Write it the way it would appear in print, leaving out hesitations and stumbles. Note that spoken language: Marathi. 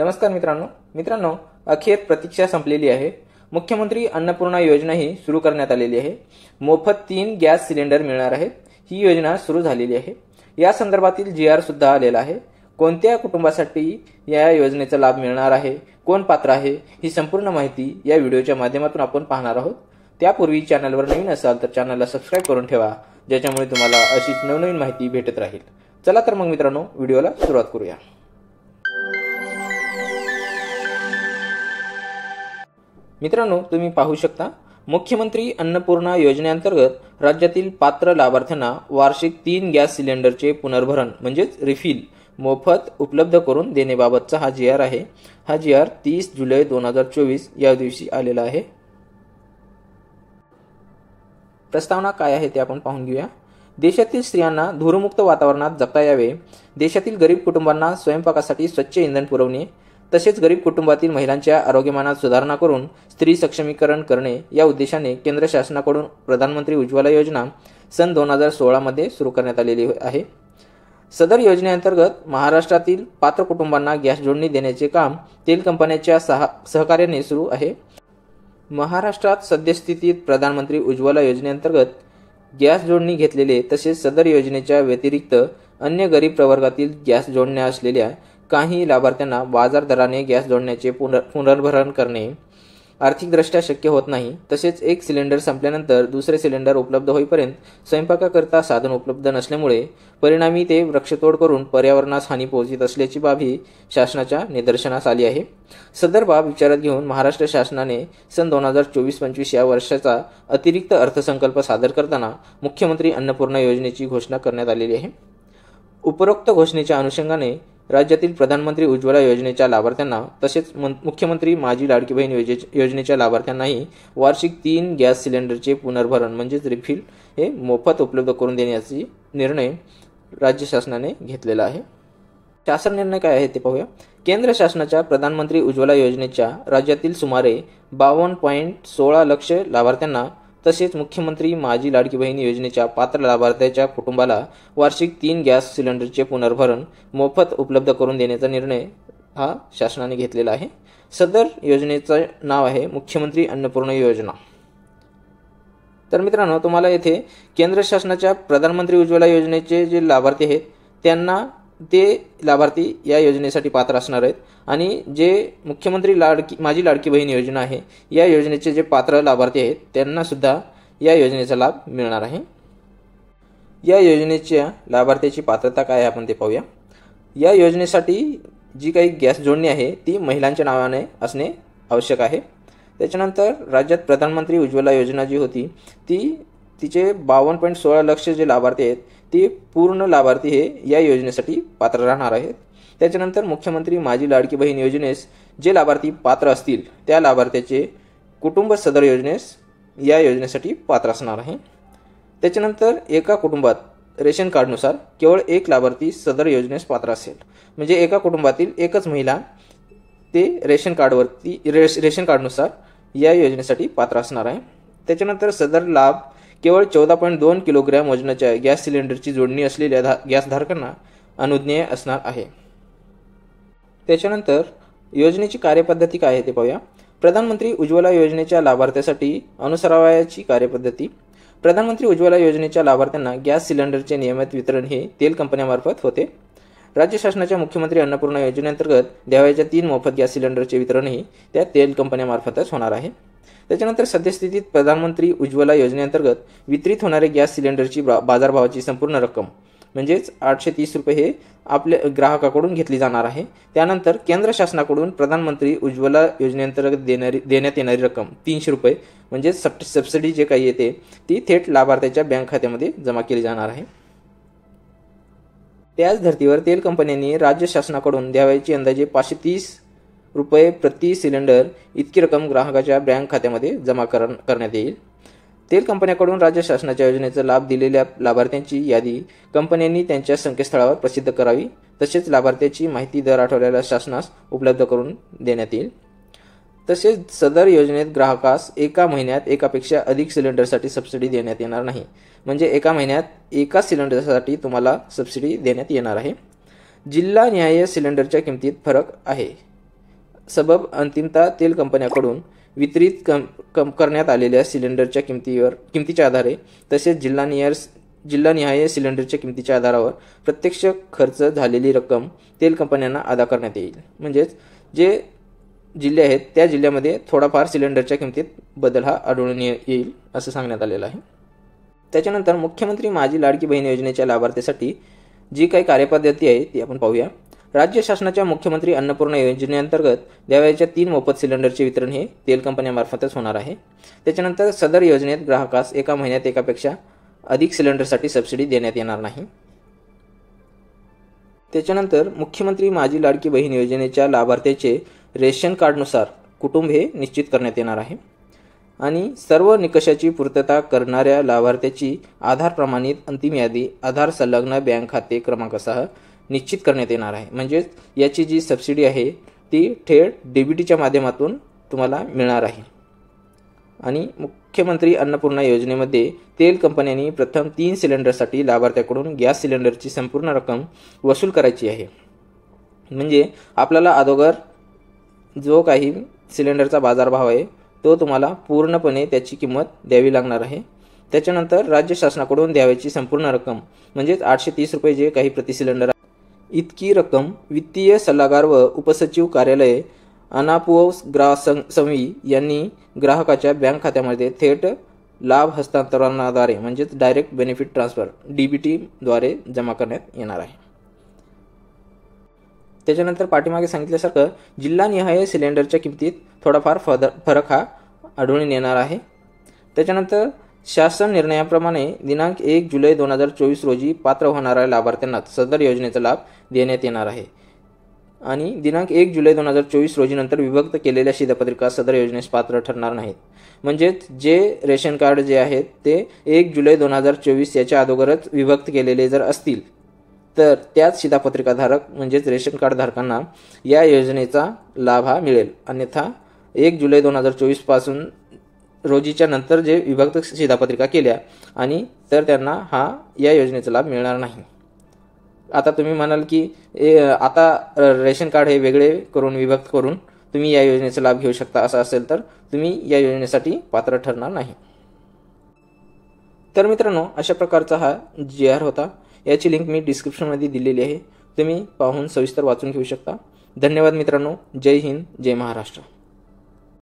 नमस्कार मित्रांनो, अखेर प्रतीक्षा संपलेली आहे। मुख्यमंत्री अन्नपूर्णा योजना ही सुरू करण्यात आलेली आहे। मोफत 3 गॅस सिलेंडर मिळणार आहेत। ही योजना सुरू झालेली आहे। या संदर्भातील जीआर सुद्धा आलेला आहे। कोणत्या कुटुंबासाठी या योजनेचा लाभ मिळणार आहे, कोण पात्र आहे, ही संपूर्ण माहिती या व्हिडिओच्या माध्यमातून आपण पाहणार आहोत। त्यापूर्वी चॅनलवर नवीन असाल तर चॅनलला सबस्क्राइब करून ठेवा, ज्याच्यामुळे तुम्हाला अशीच नवनवीन माहिती भेटत राहील। चला तर मग मित्रांनो, व्हिडिओला सुरुवात करूया। मित्रांनो, तुम्ही पाहू शकता, मुख्यमंत्री अन्नपूर्णा योजनेअंतर्गत राज्यातील पात्र लाभार्थ्यांना वार्षिक 3 गॅस सिलेंडरचे पुनर्भरण म्हणजेच रिफिल मोफत उपलब्ध करून देण्याबाबतचा हा जीआर आहे। हा जीआर 30 जुलै 2024 या दिवशी आलेला आहे। प्रस्तावना काय आहे ते आपण पाहून घेऊया। देशातील स्त्रियांना धूरमुक्त वातावरणात जगता यावे, देशातील गरीब कुटुंबांना स्वयंपाकासाठी स्वच्छ इंधन पुरवणे, तसेच गरीब कुटुंबातील महिलांच्या आरोग्यमानात सुधारणा करून स्त्री सक्षमीकरण करणे या उद्देशाने केंद्र शासनाकडून प्रधानमंत्री उज्ज्वला योजना सन 2016 मध्ये सुरू करण्यात आलेली आहे। सदर योजनेअंतर्गत महाराष्ट्रातील पात्र कुटुंबांना गॅस जोडणी देण्याचे काम तेल कंपन्यांच्या सहकार्याने सुरू आहे। महाराष्ट्रात सद्यस्थितीत प्रधानमंत्री उज्ज्वला योजनेअंतर्गत गॅस जोडणी घेतलेले तसेच सदर योजनेच्या व्यतिरिक्त अन्य गरीब प्रवर्गातील गॅस जोडण्या असलेल्या काही लाभार्थ्यांना बाजार दराने गॅस जोडण्याचे पुनर्भरण करणे आर्थिकदृष्ट्या शक्य होत नाही। तसेच एक सिलेंडर संपल्यानंतर दुसरे सिलेंडर उपलब्ध होईपर्यंत स्वयंपाकाकरता साधन उपलब्ध नसल्यामुळे परिणामी ते वृक्षतोड करून पर्यावरणास हानी पोहोचत असल्याची बाबी शासनाच्या निदर्शनास आली आहे। सदर बाब विचारात घेऊन महाराष्ट्र शासनाने सन 2024-25 या वर्षाचा अतिरिक्त अर्थसंकल्प सादर करताना मुख्यमंत्री अन्नपूर्णा योजनेची घोषणा करण्यात आलेली आहे। उपरोक्त घोषणेच्या अनुषंगाने राज्यातील प्रधानमंत्री उज्ज्वला योजनेच्या लाभार्थ्यांना तसेच मुख्यमंत्री माझी लाडकी बहीण योजनेच्या लाभार्थ्यांनाही वार्षिक 3 गॅस सिलेंडरचे पुनर्भरण म्हणजेच रिफिल हे मोफत उपलब्ध करून देण्याचा निर्णय राज्य शासनाने घेतलेला आहे। शासन निर्णय काय आहे ते पाहूया। केंद्र शासनाच्या प्रधानमंत्री उज्ज्वला योजनेच्या राज्यातील सुमारे 52.16 लाख लाभार्थ्यांना तसेच मुख्यमंत्री माझी लाडकी बहीण योजनेच्या पात्र लाभार्थ्याच्या कुटुंबाला वार्षिक 3 गॅस सिलेंडरचे पुनर्भरण मोफत उपलब्ध करून देण्याचा निर्णय हा शासनाने घेतलेला आहे। सदर योजनेचं नाव आहे मुख्यमंत्री अन्नपूर्णा योजना। तर मित्रांनो, तुम्हाला येथे केंद्र शासनाच्या प्रधानमंत्री उज्ज्वला योजनेचे जे लाभार्थी आहेत त्यांना ते लाभार्थी या योजनेसाठी पात्र असणार आहेत आणि जे मुख्यमंत्री माझी लाडकी बहीण योजना आहे या योजनेचे जे पात्र लाभार्थी आहेत त्यांना सुद्धा या योजनेचा लाभ मिळणार आहे। या योजनेच्या लाभार्थ्याची पात्रता काय आहे आपण ते पाहूया। या योजनेसाठी जी काही गॅस जोडणी आहे ती महिलांच्या नावाने असणे आवश्यक आहे। त्याच्यानंतर राज्यात प्रधानमंत्री उज्ज्वला योजना जी होती तिचे 52.16 लाख जे लाभार्थी आहेत ते पूर्ण लाभार्थी हे या योजनेसाठी पात्र राहणार आहेत। त्याच्यानंतर मुख्यमंत्री माझी लाडकी बहीण योजनेस जे लाभार्थी पात्र असतील त्या लाभार्थ्याचे कुटुंब सदर या योजनेसाठी पात्र असणार आहे। त्याच्यानंतर एका कुटुंबात रेशन कार्डनुसार केवळ एक लाभार्थी सदर योजनेस पात्र असेल, म्हणजे एका कुटुंबातील एकच महिला ते रेशन कार्डनुसार या योजनेसाठी पात्र असणार आहे। त्याच्यानंतर सदर लाभ केवळ 14.2 किलोग्रॅम वजनाच्या गॅस सिलेंडरची जोडणी असलेल्या गॅसधारकांना अनुज्ञेय असणार आहे। त्याच्यानंतर योजनेची कार्यपद्धती काय आहे ते पाहूया। प्रधानमंत्री उज्ज्वला योजनेच्या लाभार्थ्यासाठी अनुसरावयाची कार्यपद्धती। प्रधानमंत्री उज्ज्वला योजनेच्या लाभार्थ्यांना गॅस सिलेंडरचे नियमित वितरण हे तेल कंपन्यांमार्फत होते। राज्य शासनाच्या मुख्यमंत्री अन्नपूर्णा योजनेअंतर्गत द्यावयाच्या 3 मोफत गॅस सिलेंडरचे वितरणही त्या तेल कंपन्यांमार्फतच होणार आहे। त्याच्यानंतर सद्यस्थितीत प्रधानमंत्री उज्ज्वला योजनेअंतर्गत वितरित होणारे गॅस सिलेंडरची बाजारभावाची संपूर्ण रक्कम म्हणजेच 830 रुपये हे आपल्या ग्राहकाकडून घेतली जाणार आहे। त्यानंतर केंद्र शासनाकडून प्रधानमंत्री उज्ज्वला योजनेअंतर्गत देण्यात येणारी रक्कम 300 रुपये म्हणजे सबसिडी जे काही येते ती थेट लाभार्थ्याच्या बँक खात्यामध्ये जमा केली जाणार आहे। त्याच धर्तीवर तेल कंपन्यांनी राज्य शासनाकडून द्यावयाची अंदाजे 530 रुपये प्रति सिलेंडर इतकी रक्कम ग्राहकाच्या बँक खात्यामध्ये जमा करण्यात येईल। तेल कंपन्यांकडून राज्य शासनाच्या योजनेचा लाभ दिलेल्या लाभार्थ्यांची यादी कंपन्यांनी त्यांच्या संकेतस्थळावर प्रसिद्ध करावी। तसेच लाभार्थ्याची माहिती दर आठवड्याला शासनास उपलब्ध करून देण्यात येईल। तसेच सदर योजनेत ग्राहकास एका महिन्यात एकापेक्षा अधिक सिलेंडरसाठी सबसिडी देण्यात येणार नाही, म्हणजे एका महिन्यात एका सिलेंडरसाठी तुम्हाला सबसिडी देण्यात येणार आहे। जिल्हा न्याय सिलेंडरच्या किमतीत फरक आहे। सबब अंतिमतः तेल कंपन्यांकडून वितरित करण्यात आलेल्या सिलेंडरच्या किमतीच्या आधारे तसेच जिल्हानिहाय सिलेंडरच्या किमतीच्या आधारावर प्रत्यक्ष खर्च झालेली रक्कम तेल कंपन्यांना अदा करण्यात येईल. म्हणजेच जे जिल्हे आहेत त्या जिल्ह्यामध्ये थोडाफार सिलेंडरच्या किमतीत बदल हा आढळून येईल असं सांगण्यात आलेलं आहे. त्याच्यानंतर मुख्यमंत्री माझी लाडकी बहीण योजनेच्या लाभार्थीसाठी जी काही कार्यपद्धती आहे ती आपण पाहूया. राज्य शासनाच्या मुख्यमंत्री अन्नपूर्णा योजनेअंतर्गत द्यावयाच्या 3 मोफत सिलेंडरचे वितरण हे तेल कंपन्यांमार्फतच होणार आहे. त्याच्यानंतर सदर योजनेत ग्राहकास एका महिन्यात एकापेक्षा अधिक सिलेंडरसाठी सबसिडी देण्यात येणार नाही. त्याच्यानंतर मुख्यमंत्री माझी लाडकी बहीण योजनेच्या लाभार्थ्याचे रेशन कार्डनुसार कुटुंब हे निश्चित करण्यात येणार आहे आणि सर्व निकषाची पूर्तता करणाऱ्या लाभार्थ्याची आधार प्रमाणित अंतिम यादी आधार संलग्न बँक खाते क्रमांकासह निश्चित करण्यात येणार आहे. म्हणजेच याची जी सबसिडी आहे ती थेट डीबीटीच्या माध्यमातून तुम्हाला मिळणार आहे. आणि मुख्यमंत्री अन्नपूर्णा योजनेमध्ये तेल कंपन्यांनी प्रथम 3 सिलेंडरसाठी लाभार्थ्याकडून गॅस सिलेंडरची संपूर्ण रक्कम वसूल करायची आहे. म्हणजे आपल्याला अगोदर जो काही सिलेंडरचा बाजारभाव आहे तो तुम्हाला पूर्णपणे त्याची किंमत द्यावी लागणार आहे. त्याच्यानंतर राज्य शासनाकडून द्यावयाची संपूर्ण रक्कम म्हणजेच 830 रुपये जे काही प्रति सिलेंडर इतकी रक्कम वित्तीय सल्लागार व उपसचिव कार्यालय अनापुव ग्राहसंवी यांनी ग्राहकाच्या बँक खात्यामध्ये थेट लाभ हस्तांतरणाद्वारे म्हणजेच डायरेक्ट बेनिफिट ट्रान्सफर DBT द्वारे जमा करण्यात येणार आहे. त्याच्यानंतर पाठीमागे सांगितल्यासारखं जिल्हानिहाय सिलेंडरच्या किमतीत थोडाफार फरक हा आढळून येणार आहे. त्याच्यानंतर शासन निर्णयाप्रमाणे दिनांक 1 जुलै 2024 रोजी पात्र होणाऱ्या लाभार्थ्यांना सदर योजनेचा लाभ देण्यात येणार आहे आणि दिनांक 1 जुलै 2024 रोजी नंतर विभक्त केलेल्या शिधापत्रिका सदर योजनेस पात्र ठरणार नाहीत. म्हणजेच जे रेशन कार्ड जे आहेत ते 1 जुलै 2024 याच्या अगोदरच विभक्त केलेले जर असतील तर त्याच शिधापत्रिकाधारक म्हणजेच रेशन कार्ड धारकांना या योजनेचा लाभ हा मिळेल. अन्यथा 1 जुलै 2024 पासून रोजीच्या नंतर जे विभक्त शिधापत्रिका केल्या आणि तर त्यांना या योजनेचा लाभ मिळणार नाही. आता तुम्ही म्हणाल की आता रेशन कार्ड हे वेगळे करून विभक्त करून तुम्ही या योजनेचा लाभ घेऊ शकता, असं असेल तर तुम्ही या योजनेसाठी पात्र ठरणार नाही. तर मित्रांनो, अशा प्रकारचा हा GR होता. याची लिंक मी डिस्क्रिप्शनमध्ये दिलेली आहे, तुम्ही पाहून सविस्तर वाचून घेऊ शकता. धन्यवाद मित्रांनो. जय हिंद, जय महाराष्ट्र.